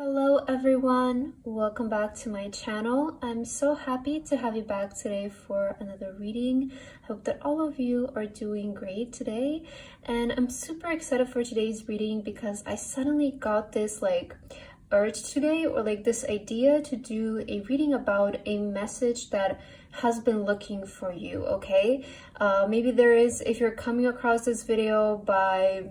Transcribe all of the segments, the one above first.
Hello everyone, welcome back to my channel. I'm so happy to have you back today for another reading. Hope that all of you are doing great today, and I'm super excited for today's reading because I suddenly got this urge today, or this idea to do a reading about a message that has been looking for you. Okay, maybe there is, if you're coming across this video by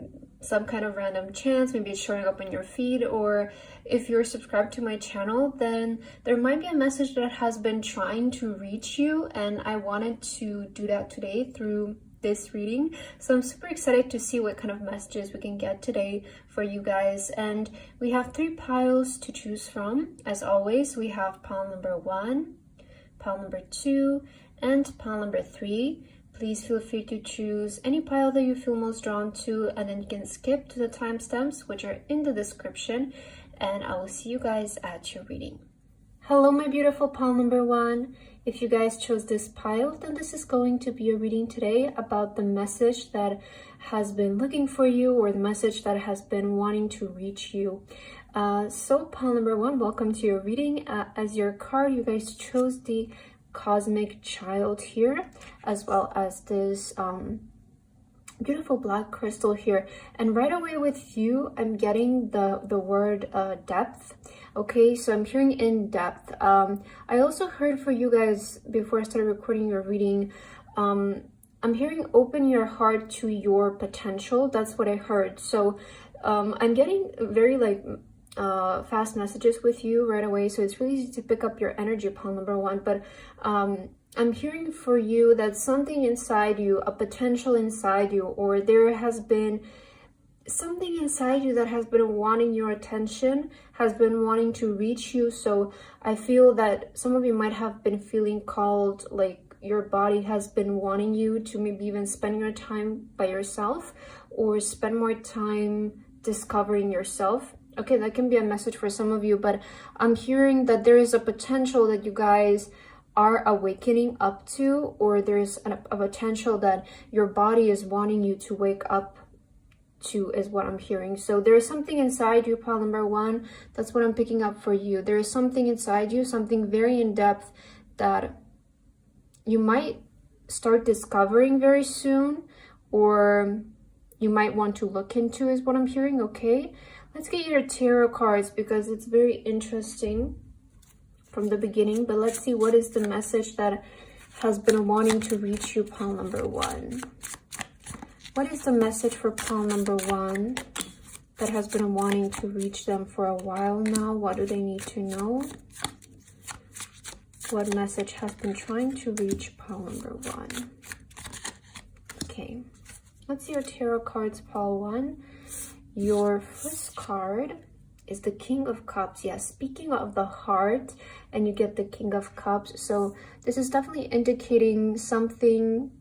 some kind of random chance, maybe it's showing up in your feed, or if you're subscribed to my channel, then there might be a message that has been trying to reach you, and I wanted to do that today through this reading. So I'm super excited to see what kind of messages we can get today for you guys. And we have 3 piles to choose from. As always, we have pile number 1, pile number 2, and pile number 3. Please feel free to choose any pile that you feel most drawn to, and then you can skip to the timestamps, which are in the description, and I will see you guys at your reading. Hello, my beautiful pile number 1. If you guys chose this pile, then this is going to be a reading today about the message that has been looking for you, or the message that has been wanting to reach you. So pile number 1, welcome to your reading. As your card, you guys chose the Cosmic Child here, as well as this beautiful black crystal here. And right away with you, I'm getting the word depth. Okay, so I'm hearing in depth. I also heard for you guys, before I started recording your reading, I'm hearing open your heart to your potential. That's what I heard. So I'm getting very fast messages with you right away, so it's really easy to pick up your energy, pile number 1. But I'm hearing for you that something inside you, a potential inside you, or there has been something inside you that has been wanting your attention, has been wanting to reach you. So I feel that some of you might have been feeling called, like your body has been wanting you to maybe even spend your time by yourself, or spend more time discovering yourself. Okay, that can be a message for some of you, but I'm hearing that there is a potential that you guys are awakening up to, or there's a potential that your body is wanting you to wake up to, is what I'm hearing. So there's something inside you, pile number 1. That's what I'm picking up for you. There is something inside you, something very in depth that you might start discovering very soon, or you might want to look into, is what I'm hearing. Okay, let's get your tarot cards because it's very interesting from the beginning. But let's see, what is the message that has been wanting to reach you, pile number 1? What is the message for pile number 1 that has been wanting to reach them for a while now? What do they need to know? What message has been trying to reach pile number 1? Okay, let's see your tarot cards, pile 1. Your first card is the King of Cups. Yes, speaking of the heart, and you get the King of Cups. So this is definitely indicating something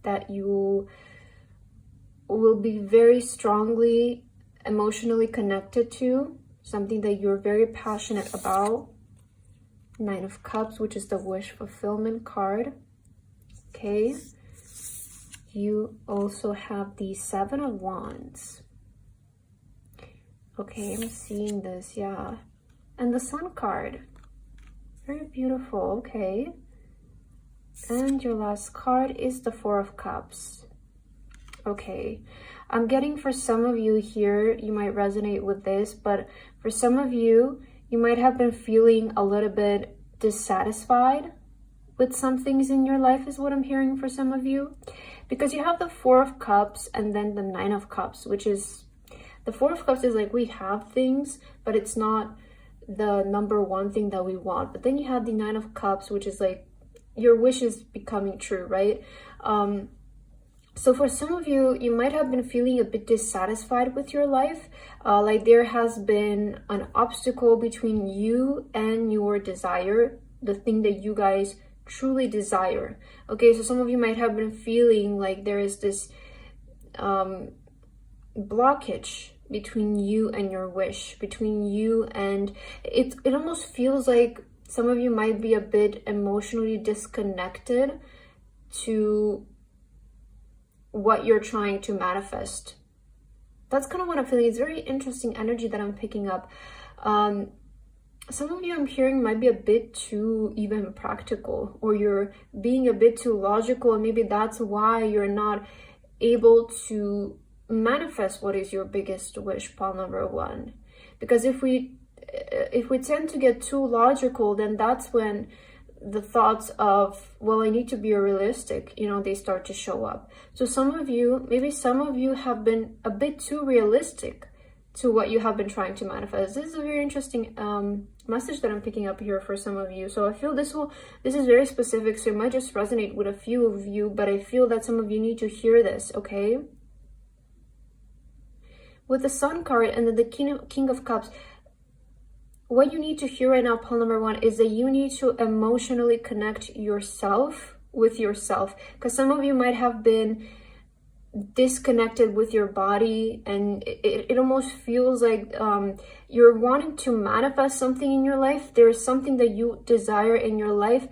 that you will be very strongly emotionally connected to, something that you're very passionate about. 9 of Cups, which is the wish fulfillment card. Okay, you also have the 7 of Wands. Okay, I'm seeing this, yeah. And the Sun card. Very beautiful, okay. And your last card is the 4 of Cups. Okay, I'm getting, for some of you here, you might resonate with this, but for some of you, you might have been feeling a little bit dissatisfied with some things in your life, is what I'm hearing for some of you. Because you have the 4 of Cups and then the 9 of Cups, which is, the 4 of Cups is like, we have things, but it's not the number 1 thing that we want. But then you have the 9 of Cups, which is like your wish is becoming true, right? So for some of you, you might have been feeling a bit dissatisfied with your life. Like there has been an obstacle between you and your desire, the thing that you guys truly desire. Okay, so some of you might have been feeling like there is this blockage between you and your wish, between you and it almost feels like some of you might be a bit emotionally disconnected to what you're trying to manifest. That's kind of what I'm feeling. It's very interesting energy that I'm picking up. Some of you I'm hearing might be a bit too even practical, or you're being a bit too logical, and maybe that's why you're not able to manifest what is your biggest wish, pile number one. Because if we tend to get too logical, then that's when the thoughts of, well, I need to be realistic, they start to show up. So maybe some of you have been a bit too realistic to what you have been trying to manifest. This is a very interesting message that I'm picking up here for some of you. So I feel this is very specific, so it might just resonate with a few of you, but I feel that some of you need to hear this, okay? With the Sun card and then the King of Cups, what you need to hear right now, pile number one, is that you need to emotionally connect yourself with yourself. Because some of you might have been disconnected with your body, and it almost feels like you're wanting to manifest something in your life. There's something that you desire in your life,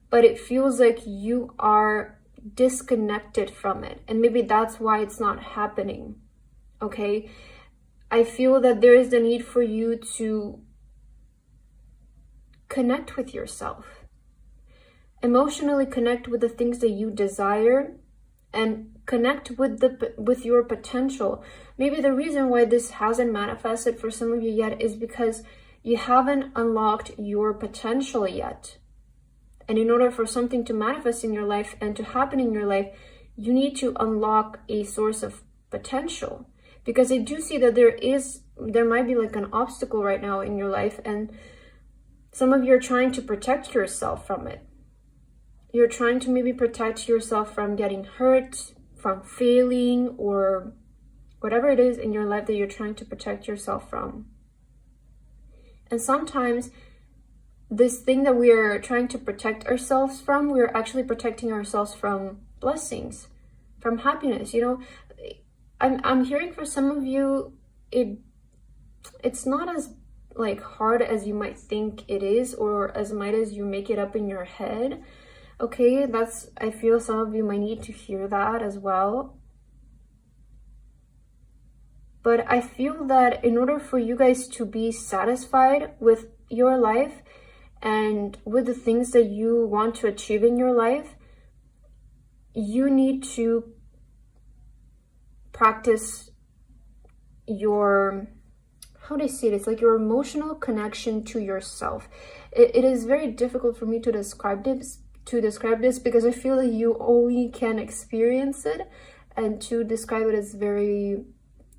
but it feels like you are disconnected from it. And maybe that's why it's not happening, okay? I feel that there is the need for you to connect with yourself, emotionally connect with the things that you desire, and connect with your potential. Maybe the reason why this hasn't manifested for some of you yet is because you haven't unlocked your potential yet. And in order for something to manifest in your life and to happen in your life, you need to unlock a source of potential. Because I do see that there might be like an obstacle right now in your life, and some of you are trying to protect yourself from it. You're trying to maybe protect yourself from getting hurt, from failing, or whatever it is in your life that you're trying to protect yourself from. And sometimes this thing that we are trying to protect ourselves from, we're actually protecting ourselves from blessings, from happiness. I'm hearing for some of you, it's not as like hard as you might think it is, or as might as you make it up in your head. Okay, I feel some of you might need to hear that as well. But I feel that in order for you guys to be satisfied with your life and with the things that you want to achieve in your life, you need to practice your, how do I say this? Like your emotional connection to yourself. It is very difficult for me to describe this because I feel that you only can experience it, and to describe it is very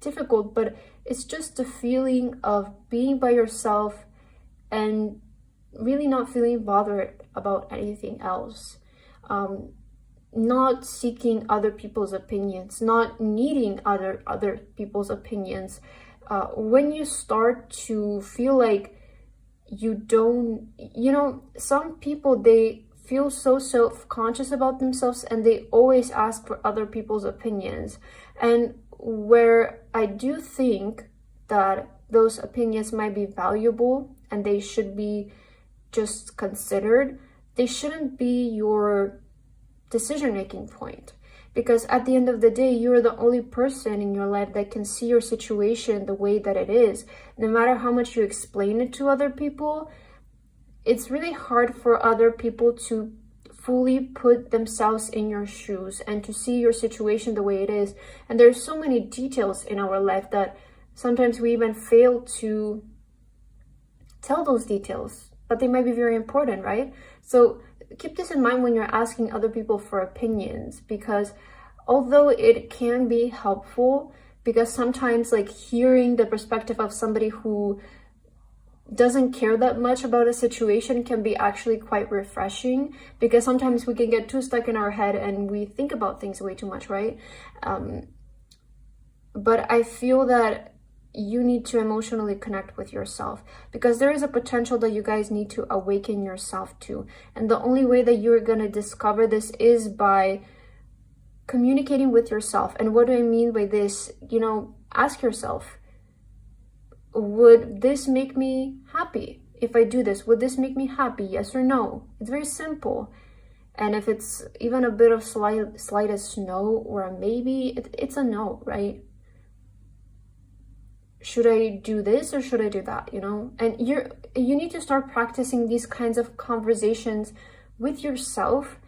difficult. But it's just the feeling of being by yourself and really not feeling bothered about anything else, not seeking other people's opinions, not needing other people's opinions. When you start to feel like you don't, some people, they feel so self-conscious about themselves, and they always ask for other people's opinions. And where I do think that those opinions might be valuable and they should be just considered, they shouldn't be your decision-making point. Because at the end of the day, you're the only person in your life that can see your situation the way that it is. No matter how much you explain it to other people, it's really hard for other people to fully put themselves in your shoes and to see your situation the way it is. And there's so many details in our life that sometimes we even fail to tell those details, but they might be very important, right? So keep this in mind when you're asking other people for opinions, because although it can be helpful, because sometimes like hearing the perspective of somebody who doesn't care that much about a situation can be actually quite refreshing, because sometimes we can get too stuck in our head and we think about things way too much, right? But I feel that you need to emotionally connect with yourself, because there is a potential that you guys need to awaken yourself to. And the only way that you're going to discover this is by communicating with yourself. And what do I mean by this? Ask yourself, would this make me happy? If I do this, would this make me happy? Yes or no? It's very simple. And if it's even a bit of slightest no or a maybe, it's a no, right? should I do this or should I do that, you know? And you need to start practicing these kinds of conversations with yourself,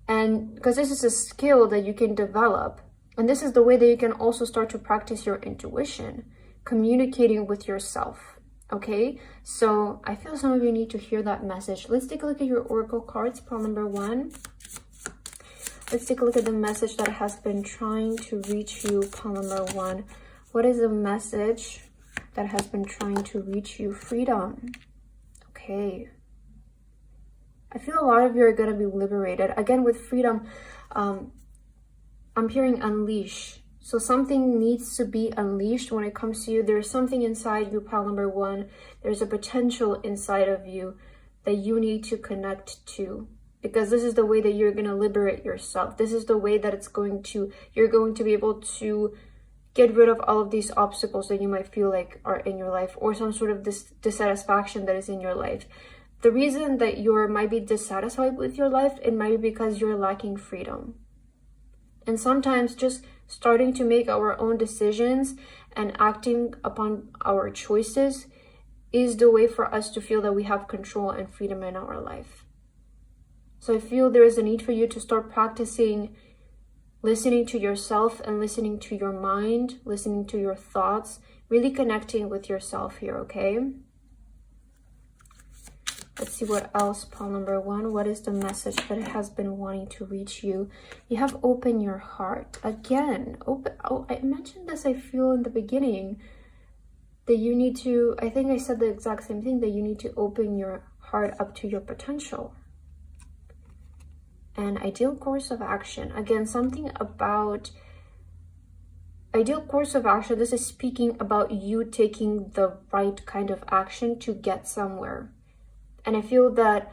and because this is a skill that you can develop, and this is the way that you can also start to practice your intuition, communicating with yourself. Okay, so I feel some of you need to hear that message. Let's take a look at your oracle cards, pile number 1. Let's take a look at the message that has been trying to reach you, pile number 1. What is the message that has been trying to reach you? Freedom. Okay. I feel a lot of you are going to be liberated. Again, with freedom, I'm hearing unleash. So something needs to be unleashed when it comes to you. There's something inside you, pile number 1. There's a potential inside of you that you need to connect to. Because this is the way that you're going to liberate yourself. This is the way that you're going to be able to get rid of all of these obstacles that you might feel like are in your life, or some sort of dissatisfaction that is in your life. The reason that you might be dissatisfied with your life, it might be because you're lacking freedom. And sometimes just starting to make our own decisions and acting upon our choices is the way for us to feel that we have control and freedom in our life. So I feel there is a need for you to start practicing listening to yourself and listening to your mind, listening to your thoughts, really connecting with yourself here, okay? Let's see what else, pile number 1. What is the message that it has been wanting to reach you? You have open your heart. Again, open. Oh, I mentioned this, I feel, in the beginning, that you need to, I think I said the exact same thing, that you need to open your heart up to your potential. And ideal course of action. Again, something about ideal course of action. This is speaking about you taking the right kind of action to get somewhere. And I feel that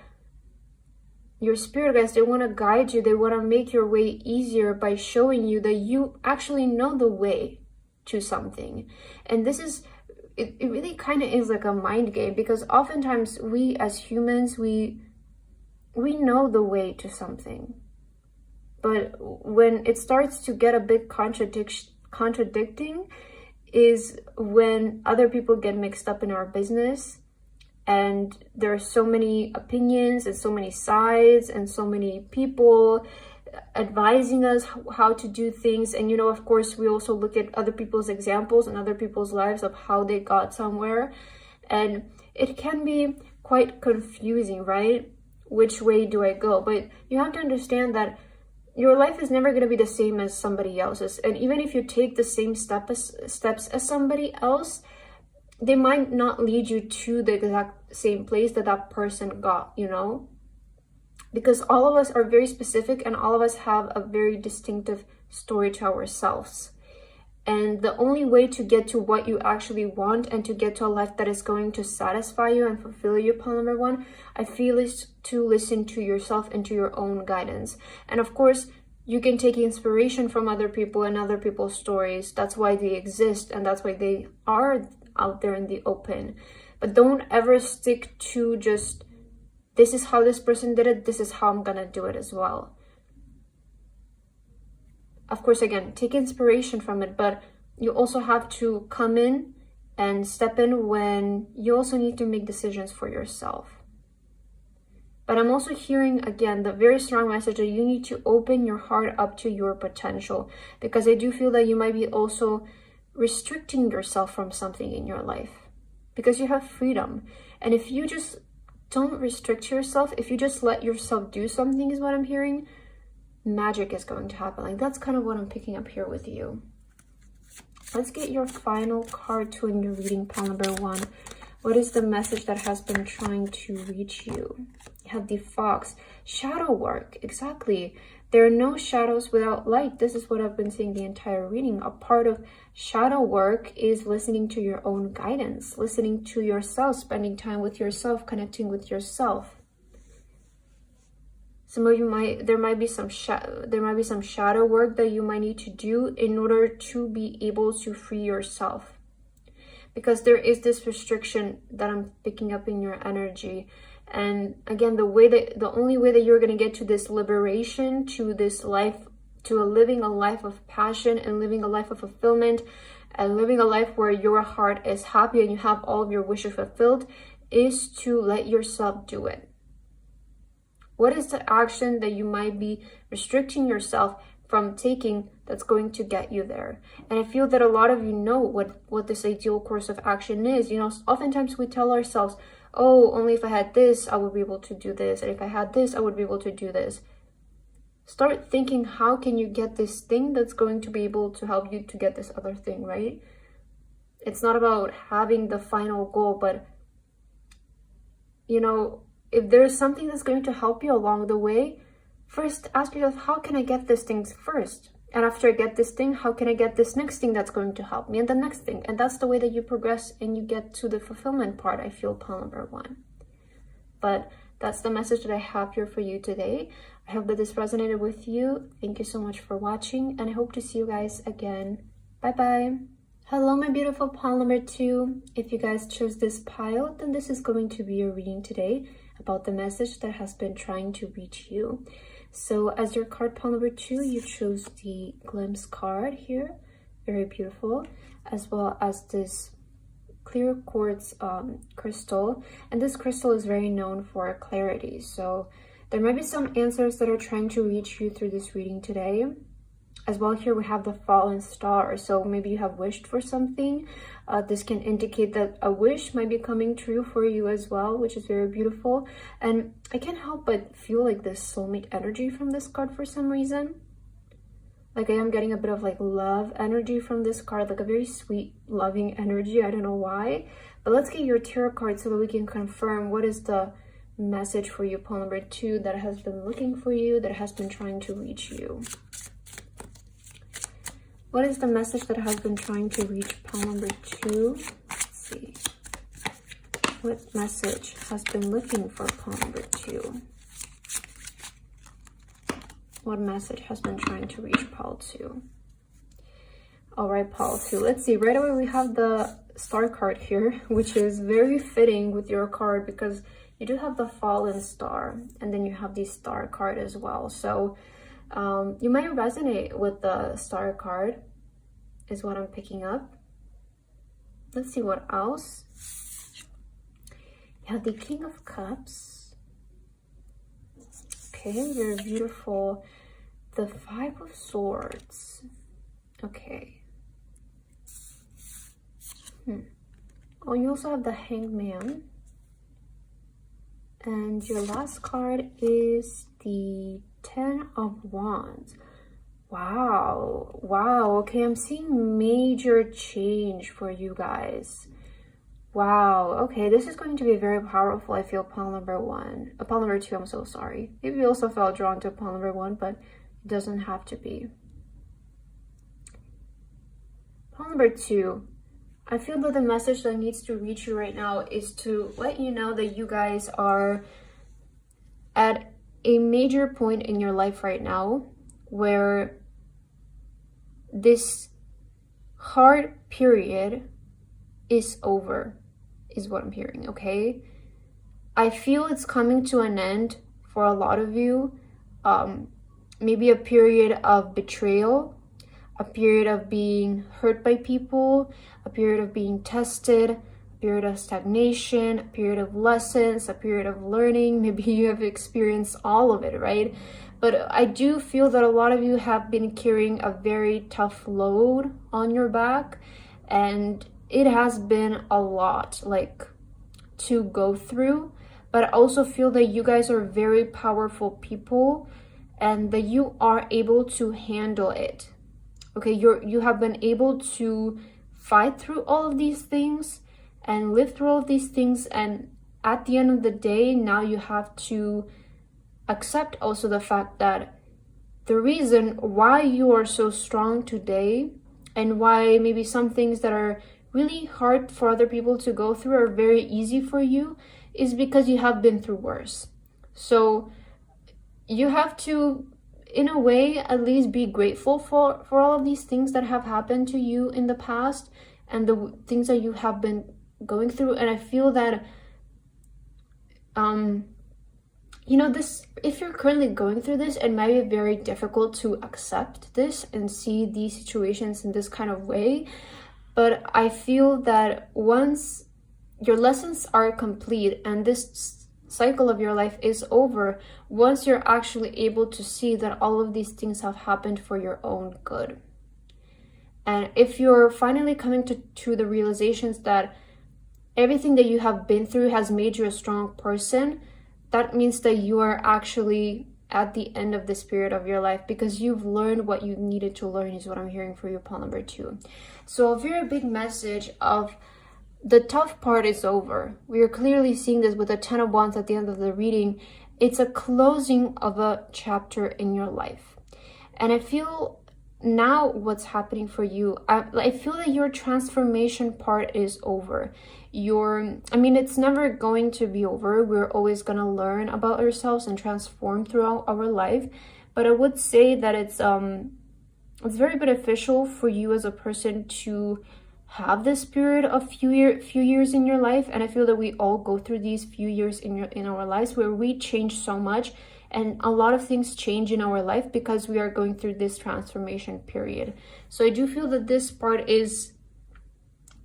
your spirit guides, they want to guide you. They want to make your way easier by showing you that you actually know the way to something. And this is, it really kind of is like a mind game, because oftentimes we as humans, we know the way to something. But when it starts to get a bit contradicting is when other people get mixed up in our business. And there are so many opinions and so many sides and so many people advising us how to do things. And, you know, of course, we also look at other people's examples and other people's lives of how they got somewhere. And it can be quite confusing, right? Which way do I go? But you have to understand that your life is never going to be the same as somebody else's. And even if you take the same steps as somebody else, they might not lead you to the exact same place that person got, you know? Because all of us are very specific and all of us have a very distinctive story to ourselves. And the only way to get to what you actually want and to get to a life that is going to satisfy you and fulfill you, pile number 1, I feel, is to listen to yourself and to your own guidance. And of course, you can take inspiration from other people and other people's stories. That's why they exist and that's why they are out there in the open. But don't ever stick to just, this is how this person did it, this is how I'm gonna do it as well. Of course, again, take inspiration from it, but you also have to come in and step in when you also need to make decisions for yourself. But I'm also hearing, again, the very strong message that you need to open your heart up to your potential, because I do feel that you might be also restricting yourself from something in your life because you have freedom. And if you just don't restrict yourself, if you just let yourself do something, is what I'm hearing, magic is going to happen. Like, that's kind of what I'm picking up here with you. Let's get your final card to in your reading, pile number 1. What is the message that has been trying to reach you? You have the Fox. Shadow work. Exactly. There are no shadows without light. This is what I've been saying the entire reading. A part of shadow work is listening to your own guidance, listening to yourself, spending time with yourself, connecting with yourself. Some of you there might be some shadow work that you might need to do in order to be able to free yourself. Because there is this restriction that I'm picking up in your energy. And again, the only way that you're going to get to this liberation, to this life, to living a life of passion and living a life of fulfillment and living a life where your heart is happy and you have all of your wishes fulfilled is to let yourself do it. What is the action that you might be restricting yourself from taking that's going to get you there? And I feel that a lot of you know what this ideal course of action is. You know, oftentimes we tell ourselves, oh, only if I had this, I would be able to do this. And if I had this, I would be able to do this. Start thinking, how can you get this thing that's going to be able to help you to get this other thing, right? It's not about having the final goal, but, you know, if there's something that's going to help you along the way, first ask yourself, how can I get this thing first? And after I get this thing, how can I get this next thing that's going to help me, and the next thing? And that's the way that you progress and you get to the fulfillment part, I feel, pile number 1. But that's the message that I have here for you today. I hope that this resonated with you. Thank you so much for watching, and I hope to see you guys again. Bye-bye. Hello, my beautiful pile number 2. If you guys chose this pile, then this is going to be your reading today about the message that has been trying to reach you. So as your card pile number 2, you chose the Glimpse card here. Very beautiful. As well as this clear quartz crystal. And this crystal is very known for clarity. So there might be some answers that are trying to reach you through this reading today. As well, here we have the fallen star. So maybe you have wished for something. This can indicate that a wish might be coming true for you as well, which is very beautiful. And I can't help but feel like this soulmate energy from this card for some reason. Like I am getting a bit of like love energy from this card, like a very sweet, loving energy. I don't know why. But let's get your tarot card so that we can confirm what is the message for you, pile number 2, that has been looking for you, that has been trying to reach you. What is the message that has been trying to reach pile number 2? Let's see. What message has been looking for pile number 2? What message has been trying to reach pile 2? All right, pile 2. Let's see. Right away, we have the star card here, which is very fitting with your card because you do have the fallen star, and then you have the star card as well. So you might resonate with the star card is what I'm picking up. Let's see what else. You have the King of Cups. Okay, very beautiful. The 5 of Swords. Okay. Oh, you also have the Hangman. And your last card is the 10 of Wands. Wow. Okay, I'm seeing major change for you guys. Wow. Okay, this is going to be very powerful. I feel pile number 1. Pile number 2, I'm so sorry. Maybe you also felt drawn to pile number 1, but it doesn't have to be. Pile number 2. I feel that the message that needs to reach you right now is to let you know that you guys are at a major point in your life right now where this hard period is over, is what I'm hearing, okay? I feel it's coming to an end for a lot of you. Maybe a period of betrayal, a period of being hurt by people, a period of being tested, a period of stagnation, a period of lessons, a period of learning. Maybe you have experienced all of it, right? But I do feel that a lot of you have been carrying a very tough load on your back, and it has been a lot, like, to go through. But I also feel that you guys are very powerful people and that you are able to handle it. Okay, you have been able to fight through all of these things and live through all of these things, and at the end of the day, now you have to accept also the fact that the reason why you are so strong today and why maybe some things that are really hard for other people to go through are very easy for you is because you have been through worse. So you have to, in a way, at least be grateful for all of these things that have happened to you in the past and the things that you have been going through. And I feel that you know, this, if you're currently going through this, it might be very difficult to accept this and see these situations in this kind of way. but I feel that once your lessons are complete and this cycle of your life is over, once you're actually able to see that all of these things have happened for your own good. And if you're finally coming to the realizations that everything that you have been through has made you a strong person, that means that you are actually at the end of this period of your life, because you've learned what you needed to learn, is what I'm hearing for you, pile number 2. So a very big message of the tough part is over. We are clearly seeing this with the 10 of Wands at the end of the reading. It's a closing of a chapter in your life. And I feel now what's happening for you, I feel that your transformation part is over. It's never going to be over. We're always going to learn about ourselves and transform throughout our life. But I would say that it's very beneficial for you as a person to have this period of few years in your life. And I feel that we all go through these few years in our lives where we change so much, and a lot of things change in our life because we are going through this transformation period. So I do feel that this part is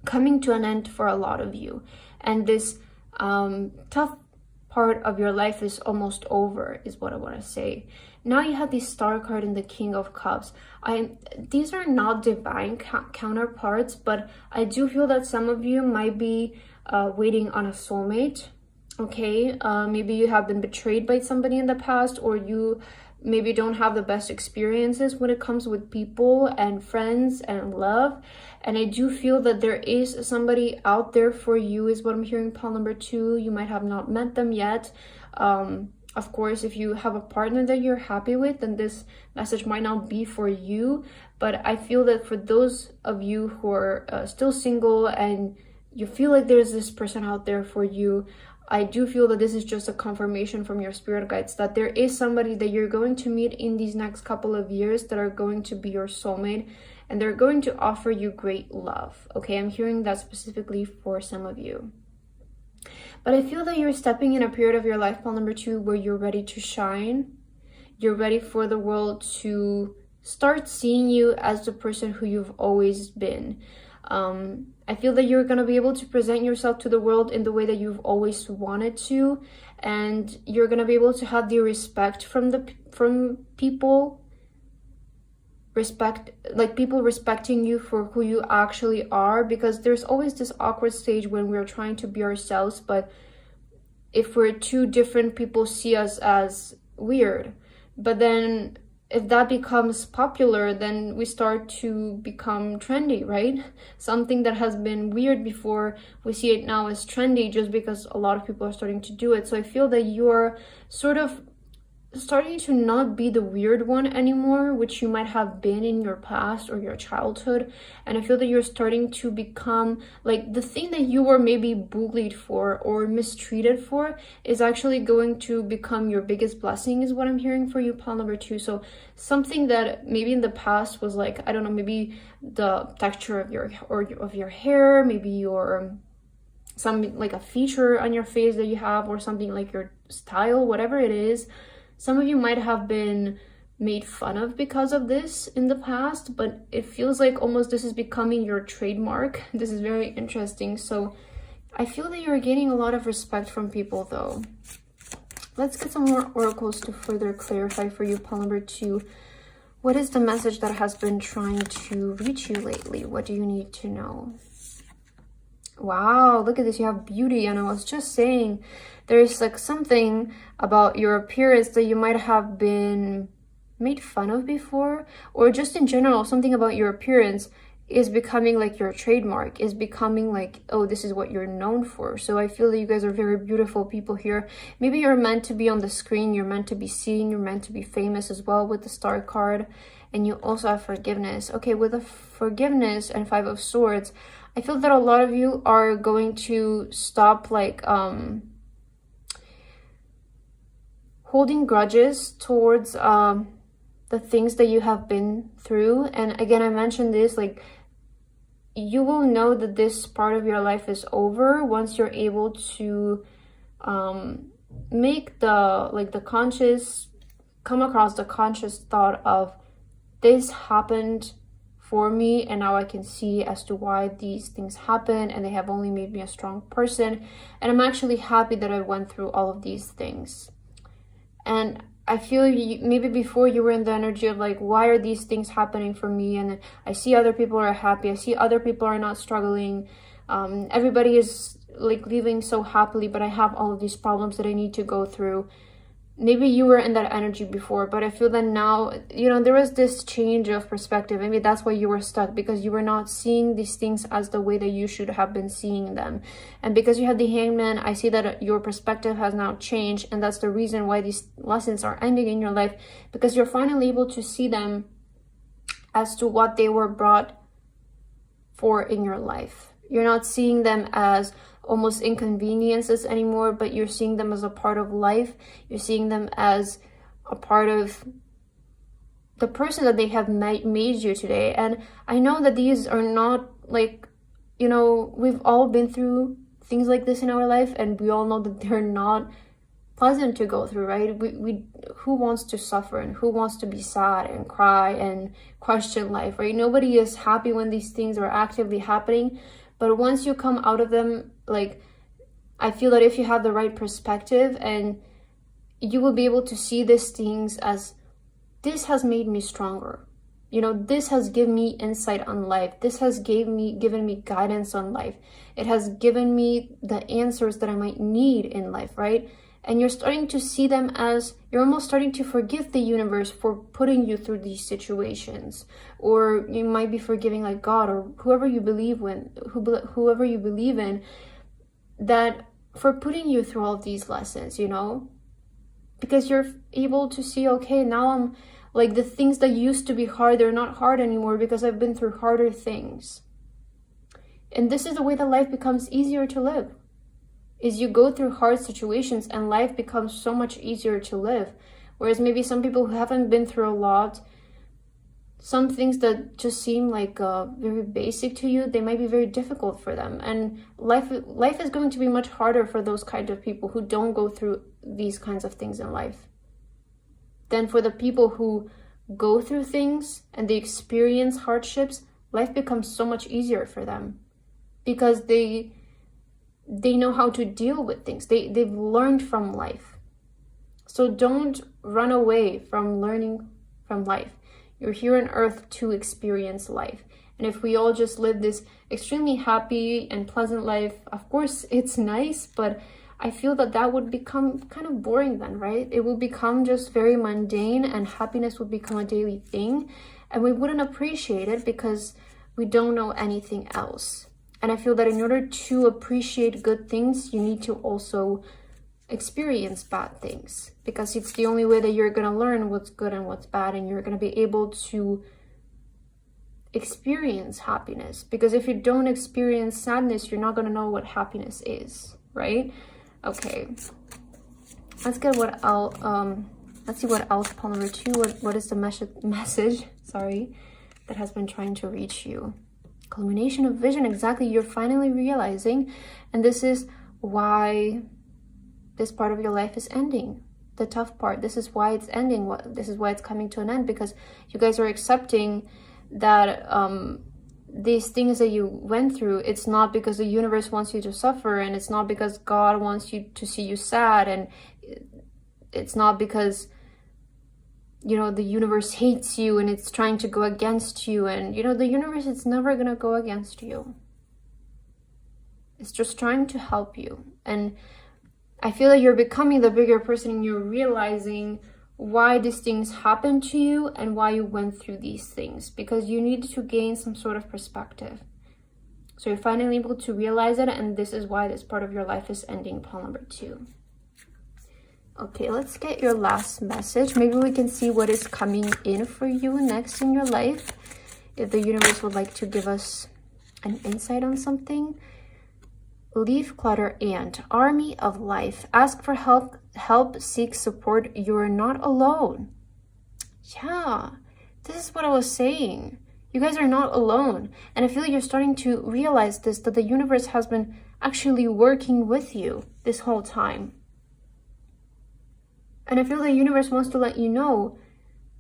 coming to an end for a lot of you, and this tough part of your life is almost over, is what I want to say. Now you have the Star card and the King of Cups. These are not divine counterparts, but I do feel that some of you might be waiting on a soulmate. Okay, maybe you have been betrayed by somebody in the past, or you maybe don't have the best experiences when it comes with people and friends and love. And I do feel that there is somebody out there for you, is what I'm hearing, pile number 2. You might have not met them yet. Of course, if you have a partner that you're happy with, then this message might not be for you. But I feel that for those of you who are still single and you feel like there's this person out there for you, I do feel that this is just a confirmation from your spirit guides that there is somebody that you're going to meet in these next couple of years that are going to be your soulmate, and they're going to offer you great love. Okay, I'm hearing that specifically for some of you. But I feel that you're stepping in a period of your life, pile number 2, where you're ready to shine. You're ready for the world to start seeing you as the person who you've always been. I feel that you're going to be able to present yourself to the world in the way that you've always wanted to, and you're going to be able to have the respect from people, people respecting you for who you actually are, because there's always this awkward stage when we're trying to be ourselves, but if we're two different, people see us as weird. But then if that becomes popular, then we start to become trendy, right? Something that has been weird before, we see it now as trendy just because a lot of people are starting to do it. So I feel that you're sort of starting to not be the weird one anymore, which you might have been in your past or your childhood. And I feel that you're starting to become like the thing that you were maybe bullied for or mistreated for is actually going to become your biggest blessing, is what I'm hearing for you, pile number 2. So something that maybe in the past was like, I don't know, maybe the texture of your hair, maybe your some like a feature on your face that you have, or something like your style, whatever it is. Some of you might have been made fun of because of this in the past, but it feels like almost this is becoming your trademark. This is very interesting. So I feel that you're gaining a lot of respect from people, though. Let's get some more oracles to further clarify for you, pile number 2. What is the message that has been trying to reach you lately? What do you need to know? Wow, look at this. You have beauty. And I was just saying, there's like something about your appearance that you might have been made fun of before, or just in general, something about your appearance is becoming like your trademark, is becoming like, oh, this is what you're known for. So I feel that you guys are very beautiful people here. Maybe you're meant to be on the screen, you're meant to be seen, you're meant to be famous as well with the Star card. And you also have forgiveness. Okay, with the forgiveness and 5 of Swords, I feel that a lot of you are going to stop like holding grudges towards the things that you have been through. And again, I mentioned this, like, you will know that this part of your life is over once you're able to make come across the conscious thought of, this happened for me, and now I can see as to why these things happen, and they have only made me a strong person. And I'm actually happy that I went through all of these things. And I feel maybe before you were in the energy of like, why are these things happening for me? And I see other people are happy, I see other people are not struggling, everybody is like living so happily, but I have all of these problems that I need to go through. Maybe you were in that energy before, but I feel that now, you know, there was this change of perspective. Maybe that's why you were stuck, because you were not seeing these things as the way that you should have been seeing them. And because you have the Hangman, I see that your perspective has now changed, and that's the reason why these lessons are ending in your life, because you're finally able to see them as to what they were brought for in your life. You're not seeing them as almost inconveniences anymore, but you're seeing them as a part of life. You're seeing them as a part of the person that they have made you today. And I know that these are not like, you know, we've all been through things like this in our life, and we all know that they're not pleasant to go through, right? We who wants to suffer, and who wants to be sad and cry and question life, right? Nobody is happy when these things are actively happening. But once you come out of them, like, I feel that if you have the right perspective, and you will be able to see these things as, this has made me stronger. You know, this has given me insight on life. This has given me guidance on life. It has given me the answers that I might need in life, right? And you're starting to see them as, you're almost starting to forgive the universe for putting you through these situations. Or you might be forgiving like God, or whoever you believe in, that for putting you through all of these lessons, you know? Because you're able to see, okay, now I'm like, the things that used to be hard, they're not hard anymore because I've been through harder things. And this is the way that life becomes easier to live. Is you go through hard situations and life becomes so much easier to live. Whereas maybe some people who haven't been through a lot, some things that just seem like very basic to you, they might be very difficult for them. And life is going to be much harder for those kinds of people who don't go through these kinds of things in life than for the people who go through things and they experience hardships. Life becomes so much easier for them because they know how to deal with things. They've learned from life. So don't run away from learning from life. You're here on earth to experience life. And if we all just live this extremely happy and pleasant life, of course it's nice, but I feel that that would become kind of boring then, right? It will become just very mundane, and happiness would become a daily thing, and we wouldn't appreciate it because we don't know anything else. And I feel that in order to appreciate good things, you need to also experience bad things, because it's the only way that you're going to learn what's good and what's bad, and you're going to be able to experience happiness. Because if you don't experience sadness, you're not going to know what happiness is, right? Okay, let's get let's see what else, pile number 2. What is the message that has been trying to reach you? Culmination of vision. Exactly, you're finally realizing, and this is why this part of your life is ending, the tough part. This is why it's ending. This is why it's coming to an end, because you guys are accepting that these things that you went through, it's not because the universe wants you to suffer, and it's not because God wants you to see you sad, and it's not because, you know, the universe hates you and it's trying to go against you. And, you know, the universe, it's never going to go against you. It's just trying to help you. And I feel that you're becoming the bigger person, and you're realizing why these things happened to you and why you went through these things, because you need to gain some sort of perspective. So you're finally able to realize it, and this is why this part of your life is ending, pile number 2. Okay, let's get your last message. Maybe we can see what is coming in for you next in your life. If the universe would like to give us an insight on something. Leaf clutter ant, army of life. Ask for help, seek support. You're not alone. Yeah, this is what I was saying. You guys are not alone. And I feel like you're starting to realize this, that the universe has been actually working with you this whole time. And I feel the universe wants to let you know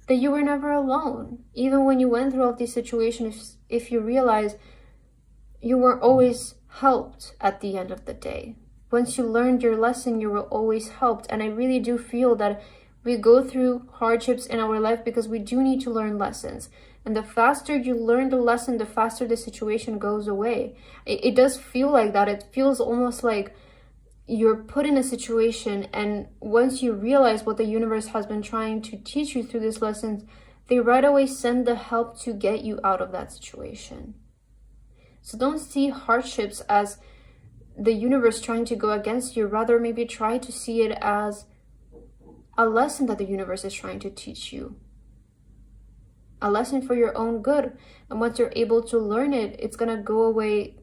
that you were never alone. Even when you went through all these situations, if you realize you were always helped at the end of the day. Once you learned your lesson, you were always helped. And I really do feel that we go through hardships in our life because we do need to learn lessons. And the faster you learn the lesson, the faster the situation goes away. It does feel like that. It feels almost like you're put in a situation, and once you realize what the universe has been trying to teach you through these lessons, they right away send the help to get you out of that situation. So don't see hardships as the universe trying to go against you. Rather, maybe try to see it as a lesson that the universe is trying to teach you. A lesson for your own good. And once you're able to learn it, it's going to go away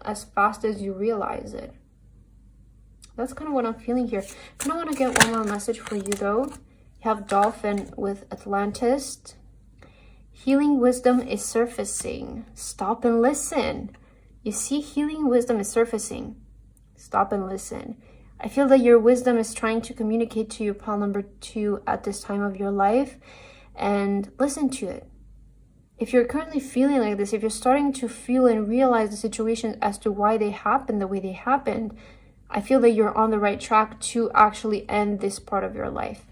as fast as you realize it. That's kind of what I'm feeling here. Kind of want to get one more message for you though. You have Dolphin with Atlantis. Healing wisdom is surfacing. Stop and listen. You see, healing wisdom is surfacing. Stop and listen. I feel that your wisdom is trying to communicate to you, pile number 2, at this time of your life. And listen to it. If you're currently feeling like this, if you're starting to feel and realize the situation as to why they happened the way they happened, I feel that you're on the right track to actually end this part of your life.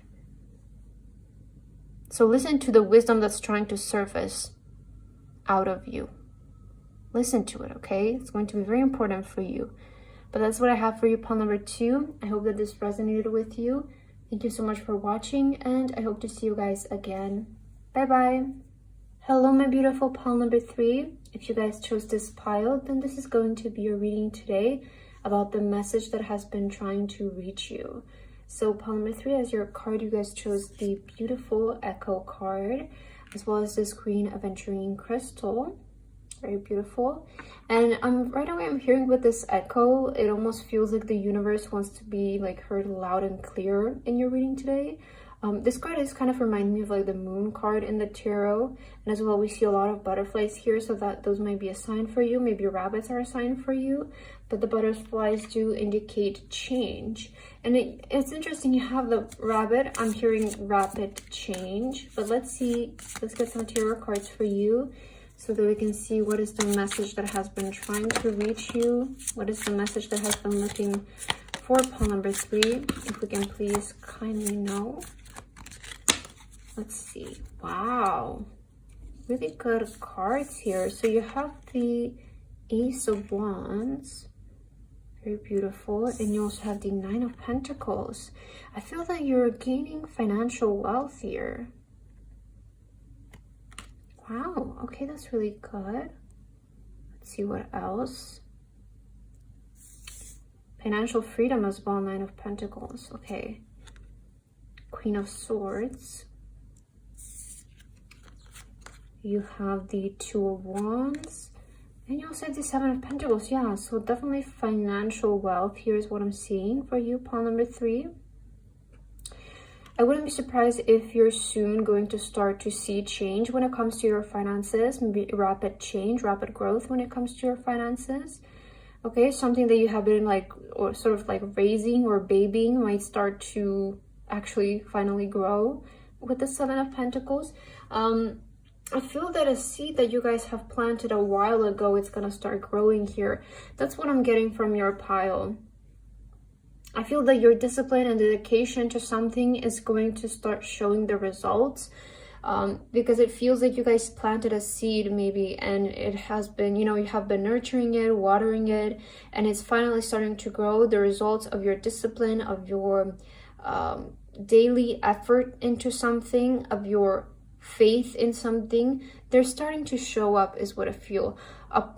So listen to the wisdom that's trying to surface out of you. Listen to it, okay? It's going to be very important for you. But that's what I have for you, pile number 2. I hope that this resonated with you. Thank you so much for watching, and I hope to see you guys again. Bye-bye. Hello, my beautiful pile number 3. If you guys chose this pile, then this is going to be your reading today about the message that has been trying to reach you. So pile number 3, as your card, you guys chose the beautiful Echo card, as well as this Green Aventurine Crystal. Very beautiful. And right away I'm hearing with this Echo, it almost feels like the universe wants to be like heard loud and clear in your reading today. This card is kind of reminding me of like the Moon card in the tarot, and as well we see a lot of butterflies here, so that those might be a sign for you. Maybe rabbits are a sign for you, but the butterflies do indicate change. And it's interesting, you have the rabbit. I'm hearing rapid change, but let's get some tarot cards for you so that we can see what is the message that has been trying to reach you. What is the message that has been looking for pile number 3? If we can please kindly know. Let's see. Wow, really good cards here. So you have the Ace of Wands, very beautiful, and you also have the Nine of Pentacles. I feel that you're gaining financial wealth here. Wow, okay, that's really good. Let's see what else. Financial freedom as well, Nine of Pentacles. Okay, Queen of Swords. You have the Two of Wands, and you also have the Seven of Pentacles. Yeah, so definitely financial wealth. Here's what I'm seeing for you, pile number 3. I wouldn't be surprised if you're soon going to start to see change when it comes to your finances. Maybe rapid change, rapid growth when it comes to your finances. Okay, something that you have been like, or sort of like raising or babying might start to actually finally grow with the Seven of Pentacles. I feel that a seed that you guys have planted a while ago, it's gonna start growing here. That's what I'm getting from your pile. I feel that your discipline and dedication to something is going to start showing the results, because it feels like you guys planted a seed maybe, and it has been, you know, you have been nurturing it, watering it, and it's finally starting to grow. The results of your discipline, of your daily effort into something, of your faith in something, they're starting to show up, is what I feel.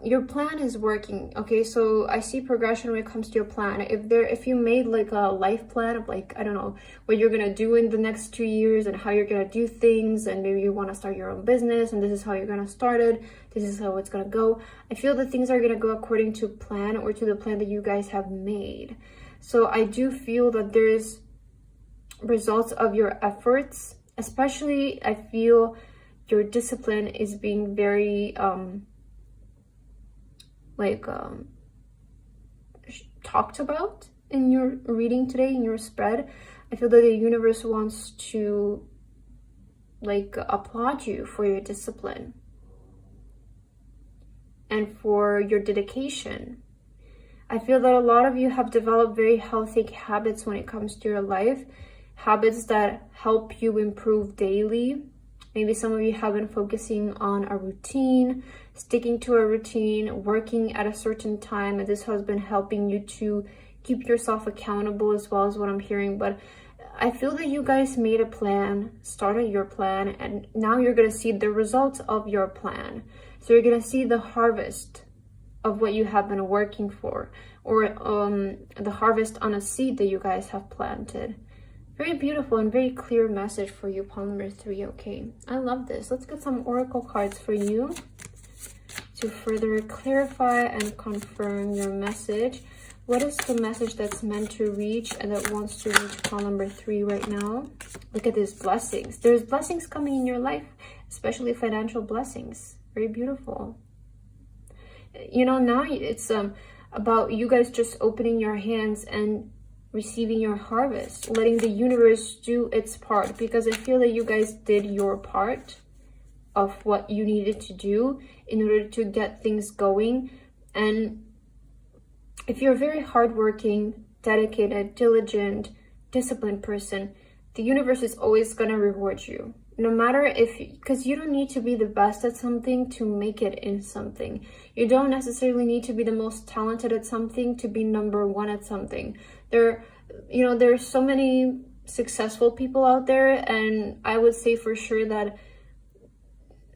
Your plan is working. Okay, so I see progression when it comes to your plan. If you made like a life plan of like, I don't know, what you're gonna do in the next 2 years and how you're gonna do things, and maybe you want to start your own business and this is how you're gonna start it, this is how it's gonna go, I feel that things are gonna go according to plan, or to the plan that you guys have made. So I do feel that there's results of your efforts. Especially, I feel your discipline is being very, talked about in your reading today, in your spread. I feel that the universe wants to like applaud you for your discipline and for your dedication. I feel that a lot of you have developed very healthy habits when it comes to your life, habits that help you improve daily. Maybe some of you have been focusing on a routine, sticking to a routine, working at a certain time, and this has been helping you to keep yourself accountable as well, as what I'm hearing. But I feel that you guys made a plan, started your plan, and now you're going to see the results of your plan. So you're going to see the harvest of what you have been working for, or the harvest on a seed that you guys have planted. Very beautiful and very clear message for you, pawn number 3. Okay, I love this. Let's get some oracle cards for you to further clarify and confirm your message. What is the message that's meant to reach and that wants to reach pawn number 3 right now? Look at these blessings. There's blessings coming in your life, especially financial blessings. Very beautiful. You know, now it's about you guys just opening your hands and receiving your harvest, letting the universe do its part, because I feel that you guys did your part of what you needed to do in order to get things going. And if you're a very hardworking, dedicated, diligent, disciplined person, the universe is always going to reward you. No matter if, because you don't need to be the best at something to make it in something. You don't necessarily need to be the most talented at something to be number 1 at something. There's so many successful people out there, and I would say for sure that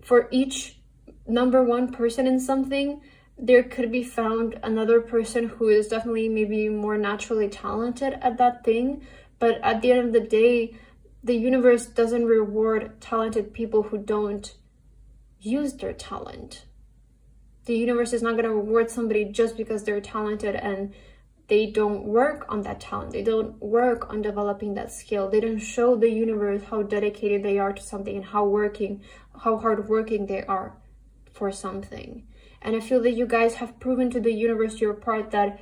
for each number 1 person in something, there could be found another person who is definitely maybe more naturally talented at that thing. But at the end of the day, the universe doesn't reward talented people who don't use their talent. The universe is not going to reward somebody just because they're talented and they don't work on that talent. They don't work on developing that skill. They don't show the universe how dedicated they are to something and how hardworking they are for something. And I feel that you guys have proven to the universe your part that,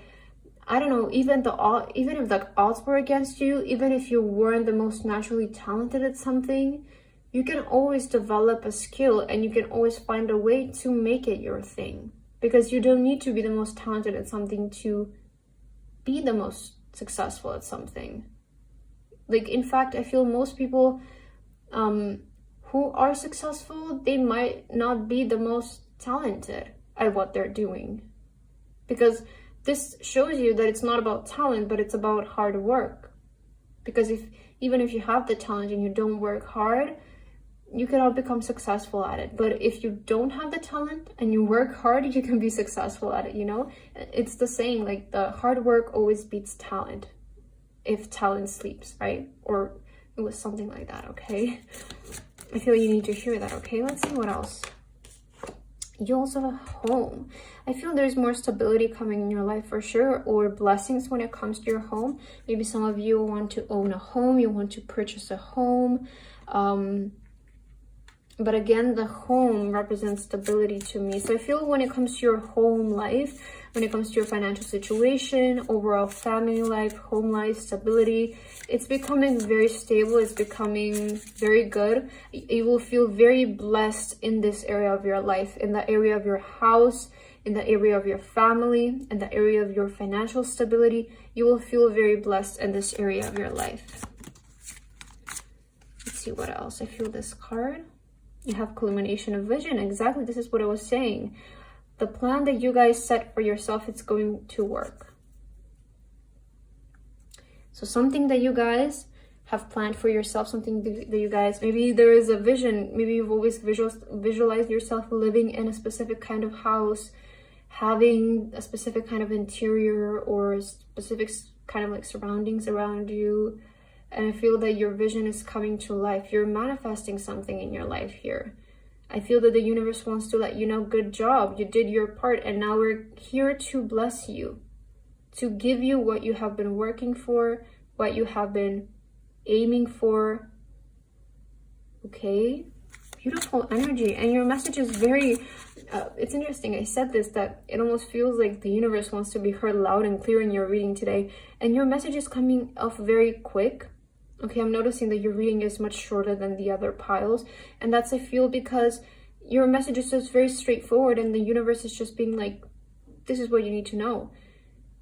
I don't know, even if the odds were against you, even if you weren't the most naturally talented at something, you can always develop a skill and you can always find a way to make it your thing. Because you don't need to be the most talented at something to be the most successful at something. Like, in fact, I feel most people who are successful, they might not be the most talented at what they're doing. Because this shows you that it's not about talent, but it's about hard work. Because even if you have the talent and you don't work hard, you cannot become successful at it. But if you don't have the talent and you work hard, you can be successful at it, you know? It's the saying, like, the hard work always beats talent if talent sleeps, right? Or it was something like that, okay? I feel you need to hear that, okay? Let's see what else. You also have a home. I feel there's more stability coming in your life for sure, or blessings when it comes to your home. Maybe some of you want to own a home, you want to purchase a home. But again, the home represents stability to me. So I feel when it comes to your home life, when it comes to your financial situation, overall family life, home life, stability, it's becoming very stable. It's becoming very good. You will feel very blessed in this area of your life, in the area of your house, in the area of your family, in the area of your financial stability. You will feel very blessed in this area of your life. Let's see what else. I feel this card. You have culmination of vision. Exactly, this is what I was saying. The plan that you guys set for yourself, it's going to work. So something that you guys have planned for yourself, something that you guys, maybe there is a vision, maybe you've always visualized yourself living in a specific kind of house, having a specific kind of interior or specific kind of like surroundings around you. And I feel that your vision is coming to life. You're manifesting something in your life here. I feel that the universe wants to let you know, good job, you did your part, and now we're here to bless you, to give you what you have been working for, what you have been aiming for. Okay, beautiful energy. And your message is very, it's interesting. I said this, that it almost feels like the universe wants to be heard loud and clear in your reading today. And your message is coming off very quick. Okay, I'm noticing that your reading is much shorter than the other piles, and that's, I feel, because your message is just very straightforward, and the universe is just being like, this is what you need to know.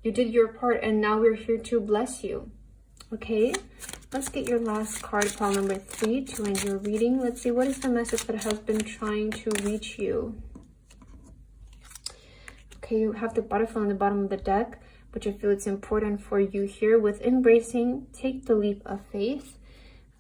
You did your part, and now we're here to bless you. Okay, let's get your last card, pile number 3, to end your reading. Let's see, what is the message that has been trying to reach you? Okay, you have the butterfly on the bottom of the deck, which I feel it's important for you here with embracing, take the leap of faith.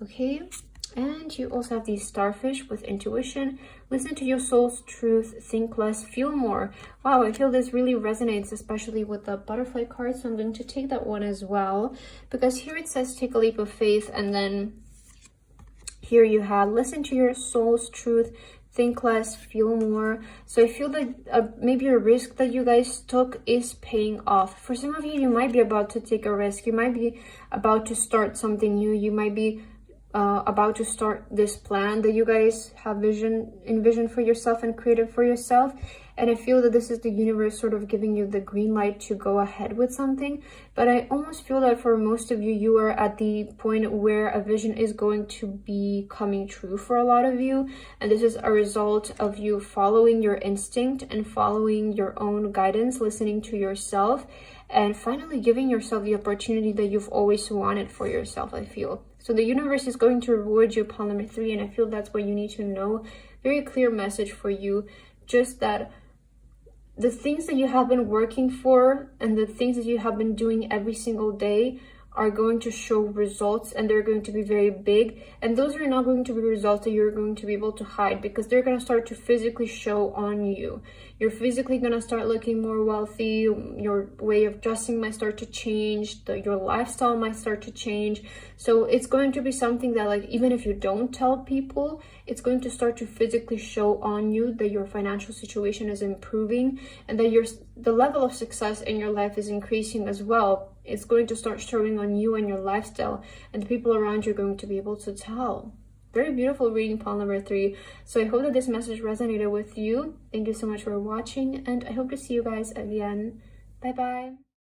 Okay, and you also have the starfish with intuition, listen to your soul's truth, think less, feel more. Wow, I feel this really resonates, especially with the butterfly card, so I'm going to take that one as well, because here it says take a leap of faith, and then here you have listen to your soul's truth, think less, feel more. So I feel that maybe a risk that you guys took is paying off. For some of you, you might be about to take a risk. You might be about to start something new. You might be about to start this plan that you guys have envisioned for yourself and created for yourself. And I feel that this is the universe sort of giving you the green light to go ahead with something. But I almost feel that for most of you, you are at the point where a vision is going to be coming true for a lot of you. And this is a result of you following your instinct and following your own guidance, listening to yourself, and finally giving yourself the opportunity that you've always wanted for yourself, I feel. So the universe is going to reward you, pile number 3, and I feel that's what you need to know. Very clear message for you, just that the things that you have been working for and the things that you have been doing every single day are going to show results, and they're going to be very big. And those are not going to be results that you're going to be able to hide, because they're going to start to physically show on you. You're physically going to start looking more wealthy. Your way of dressing might start to change. Your lifestyle might start to change. So it's going to be something that, like, even if you don't tell people, it's going to start to physically show on you that your financial situation is improving, and that the level of success in your life is increasing as well. It's going to start showing on you and your lifestyle, and the people around you are going to be able to tell. Very beautiful reading, pile number 3. So I hope that this message resonated with you. Thank you so much for watching, and I hope to see you guys again. Bye bye.